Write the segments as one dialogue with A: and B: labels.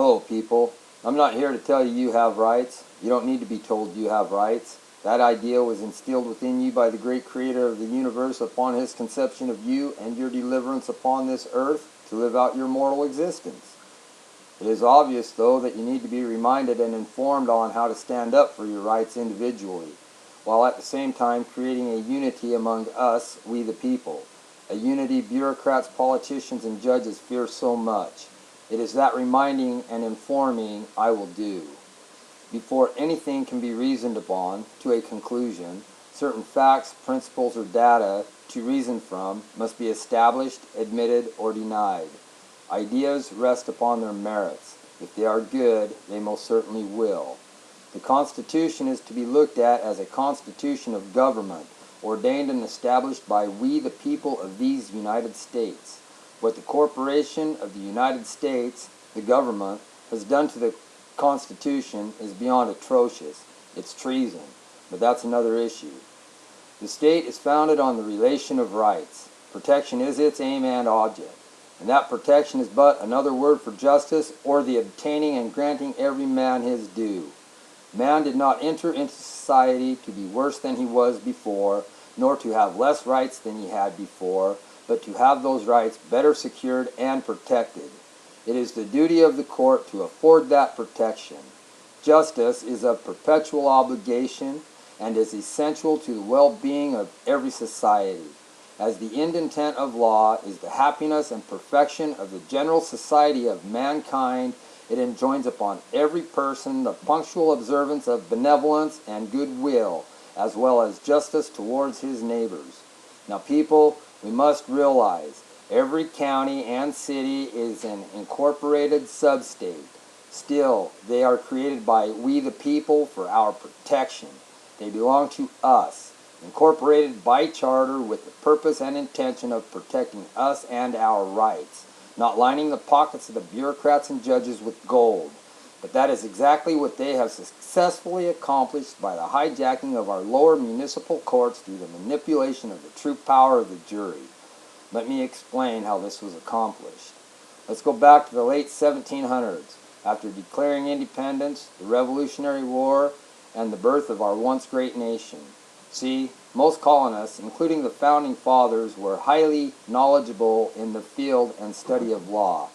A: Oh, people, I'm not here to tell you you have rights. You don't need to be told you have rights. That idea was instilled within you by the great creator of the universe upon his conception of you and your deliverance upon this earth to live out your mortal existence. It is obvious, though, that you need to be reminded and informed on how to stand up for your rights individually, while at the same time creating a unity among us, we the people, a unity bureaucrats, politicians, and judges fear so much. It is that reminding and informing I will do. Before anything can be reasoned upon to a conclusion, certain facts, principles, or data to reason from must be established, admitted, or denied. Ideas rest upon their merits. If they are good, they most certainly will. The Constitution is to be looked at as a constitution of government, ordained and established by we the people of these United States. What the corporation of the United States, the government, has done to the Constitution is beyond atrocious. It's treason, but that's another issue. The state is founded on the relation of rights. Protection is its aim and object, and that protection is but another word for justice, or the obtaining and granting every man his due. Man did not enter into society to be worse than he was before, nor to have less rights than he had before, but to have those rights better secured and protected. It is the duty of the court to afford that protection. Justice is of perpetual obligation and is essential to the well-being of every society, as the end intent of law is the happiness and perfection of the general society of mankind. It enjoins upon every person the punctual observance of benevolence and goodwill, as well as justice towards his neighbors. Now, people, we must realize every county and city is an incorporated sub-state. Still, they are created by we the people for our protection. They belong to us, incorporated by charter with the purpose and intention of protecting us and our rights, not lining the pockets of the bureaucrats and judges with gold. But that is exactly what they have successfully accomplished by the hijacking of our lower municipal courts through the manipulation of the true power of the jury. Let me explain how this was accomplished. Let's go back to the late 1700s, after declaring independence, the Revolutionary War, and the birth of our once great nation. See, most colonists, including the founding fathers, were highly knowledgeable in the field and study of law.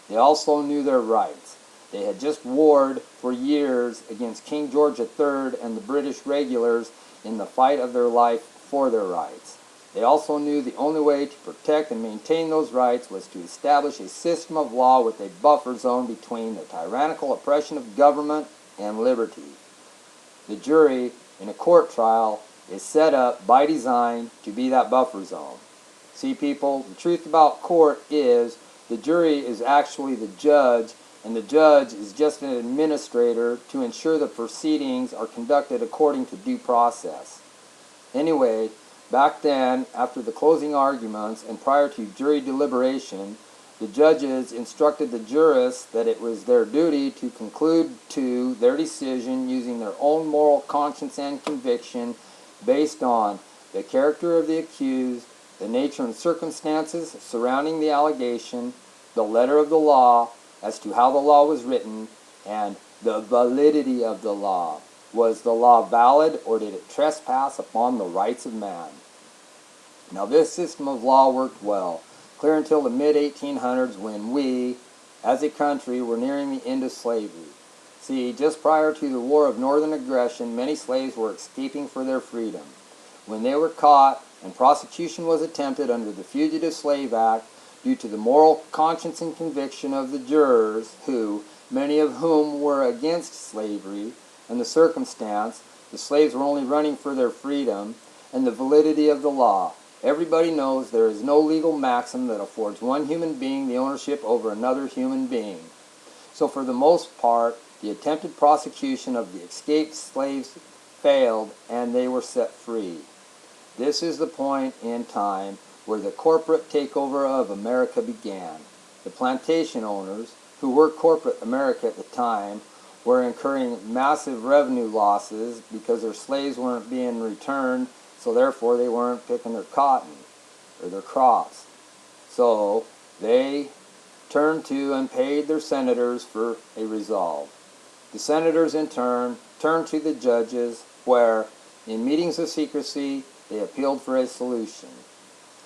A: They also knew their rights. They had just warred for years against King George III and the British regulars in the fight of their life for their rights. They also knew the only way to protect and maintain those rights was to establish a system of law with a buffer zone between the tyrannical oppression of government and liberty. The jury in a court trial is set up by design to be that buffer zone. See, people, the truth about court is the jury is actually the judge, and the judge is just an administrator to ensure the proceedings are conducted according to due process. Anyway, back then, after the closing arguments and prior to jury deliberation, the judges instructed the jurists that it was their duty to conclude to their decision using their own moral conscience and conviction based on the character of the accused, the nature and circumstances surrounding the allegation, the letter of the law as to how the law was written, and the validity of the law. Was the law valid, or did it trespass upon the rights of man? Now, this system of law worked well, clear until the mid-1800s, when we, as a country, were nearing the end of slavery. See, just prior to the War of Northern Aggression, many slaves were escaping for their freedom. When they were caught and prosecution was attempted under the Fugitive Slave Act, due to the moral conscience and conviction of the jurors, who, many of whom were against slavery, and the circumstance, the slaves were only running for their freedom, and the validity of the law. Everybody knows there is no legal maxim that affords one human being the ownership over another human being. So for the most part, the attempted prosecution of the escaped slaves failed, and they were set free. This is the point in time where the corporate takeover of America began. The plantation owners, who were corporate America at the time, were incurring massive revenue losses because their slaves weren't being returned, so therefore they weren't picking their cotton or their crops. So they turned to and paid their senators for a resolve. The senators, in turn, turned to the judges, where, in meetings of secrecy, they appealed for a solution.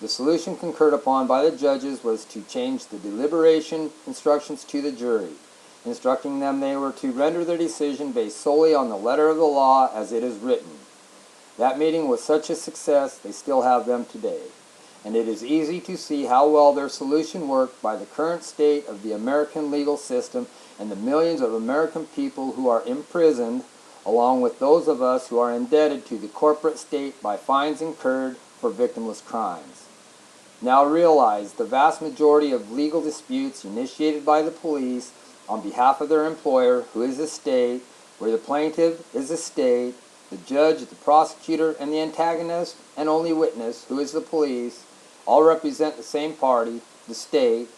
A: The solution concurred upon by the judges was to change the deliberation instructions to the jury, instructing them they were to render their decision based solely on the letter of the law as it is written. That meeting was such a success they still have them today, and it is easy to see how well their solution worked by the current state of the American legal system and the millions of American people who are imprisoned, along with those of us who are indebted to the corporate state by fines incurred for victimless crimes. Now realize the vast majority of legal disputes initiated by the police on behalf of their employer, who is the state, where the plaintiff is the state, the judge, the prosecutor, and the antagonist and only witness, who is the police, all represent the same party, the state,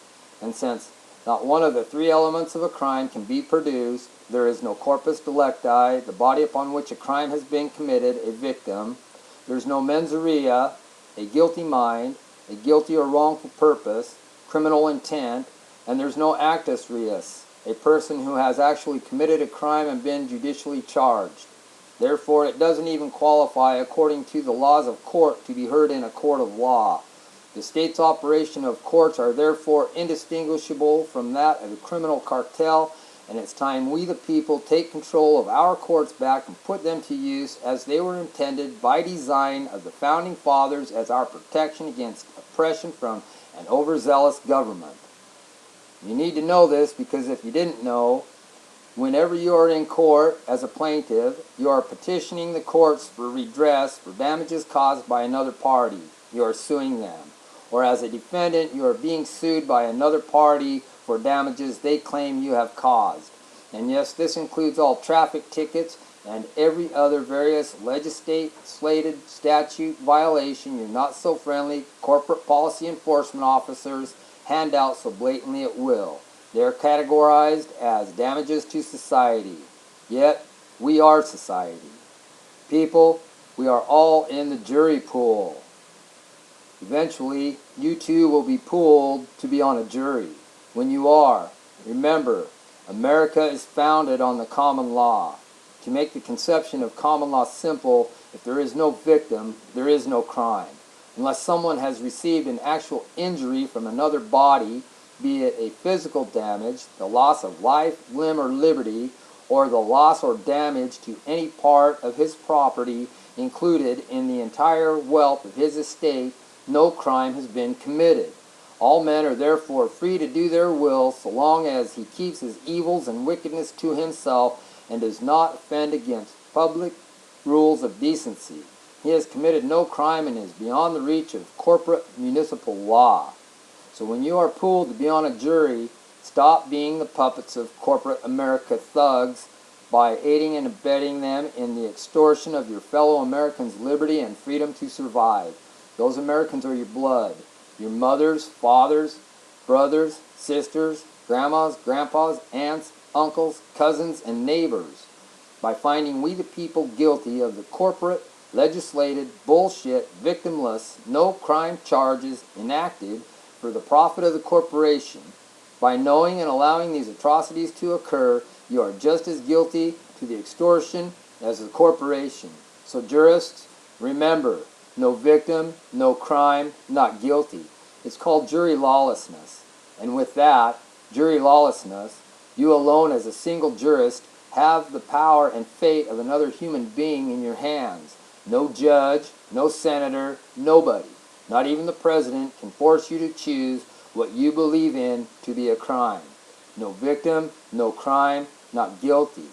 A: and since not one of the three elements of a crime can be produced, there is no corpus delicti, the body upon which a crime has been committed, a victim. There is no mens rea, a guilty mind, a guilty or wrongful purpose, criminal intent, and there's no actus reus, a person who has actually committed a crime and been judicially charged. Therefore, it doesn't even qualify according to the laws of court to be heard in a court of law. The state's operation of courts are therefore indistinguishable from that of a criminal cartel, and it's time we the people take control of our courts back and put them to use as they were intended by design of the Founding Fathers as our protection against oppression from an overzealous government. You need to know this because if you didn't know, whenever you are in court as a plaintiff, you are petitioning the courts for redress for damages caused by another party. You are suing them. Or as a defendant, you are being sued by another party for damages they claim you have caused. And yes, this includes all traffic tickets and every other various legislated statute violation your not-so-friendly corporate policy enforcement officers hand out so blatantly at will. They are categorized as damages to society. Yet, we are society. People, we are all in the jury pool. Eventually, you too will be pooled to be on a jury. When you are, remember, America is founded on the common law. To make the conception of common law simple, if there is no victim, there is no crime. Unless someone has received an actual injury from another body, be it a physical damage, the loss of life, limb, or liberty, or the loss or damage to any part of his property included in the entire wealth of his estate, no crime has been committed. All men are therefore free to do their will so long as he keeps his evils and wickedness to himself and does not offend against public rules of decency. He has committed no crime and is beyond the reach of corporate municipal law. So when you are pooled to be on a jury, stop being the puppets of corporate America thugs by aiding and abetting them in the extortion of your fellow Americans' liberty and freedom to survive. Those Americans are your blood, your mothers, fathers, brothers, sisters, grandmas, grandpas, aunts, uncles, cousins, and neighbors. By finding we the people guilty of the corporate, legislated, bullshit, victimless, no crime charges enacted for the profit of the corporation, by knowing and allowing these atrocities to occur, you are just as guilty to the extortion as the corporation. So jurists, remember, no victim, no crime, not guilty. It's called jury lawlessness. And with that, jury lawlessness, you alone as a single jurist have the power and fate of another human being in your hands. No judge, no senator, nobody, not even the president, can force you to choose what you believe in to be a crime. No victim, no crime, not guilty.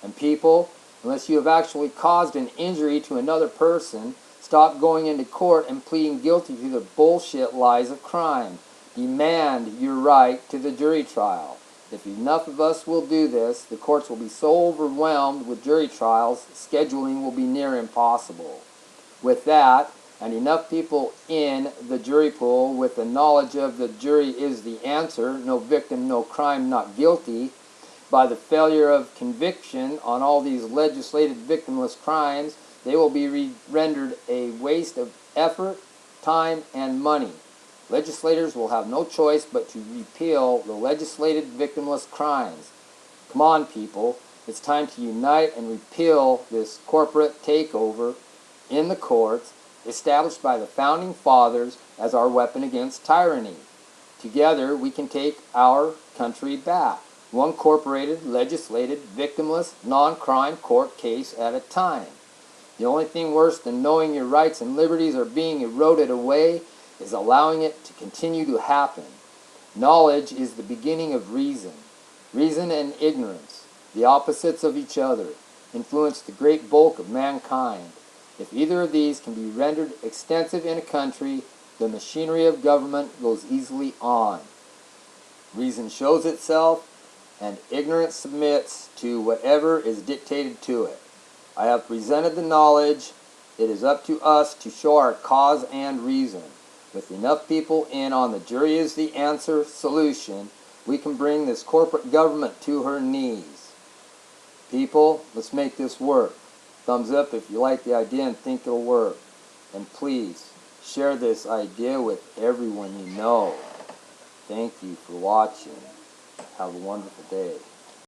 A: And people, unless you have actually caused an injury to another person, stop going into court and pleading guilty to the bullshit lies of crime. Demand your right to the jury trial. If enough of us will do this, the courts will be so overwhelmed with jury trials, scheduling will be near impossible. With that, and enough people in the jury pool with the knowledge of the jury is the answer, no victim, no crime, not guilty, by the failure of conviction on all these legislated victimless crimes, they will be rendered a waste of effort, time, and money. Legislators will have no choice but to repeal the legislated victimless crimes. Come on, people. It's time to unite and repeal this corporate takeover in the courts established by the Founding Fathers as our weapon against tyranny. Together, we can take our country back, one corporated, legislated, victimless, non-crime court case at a time. The only thing worse than knowing your rights and liberties are being eroded away is allowing it to continue to happen. Knowledge is the beginning of reason. Reason and ignorance, the opposites of each other, influence the great bulk of mankind. If either of these can be rendered extensive in a country, the machinery of government goes easily on. Reason shows itself, and ignorance submits to whatever is dictated to it. I have presented the knowledge. It is up to us to show our cause and reason. With enough people in on the jury is the answer solution, we can bring this corporate government to her knees. People, let's make this work. Thumbs up if you like the idea and think it'll work. And please, share this idea with everyone you know. Thank you for watching. Have a wonderful day.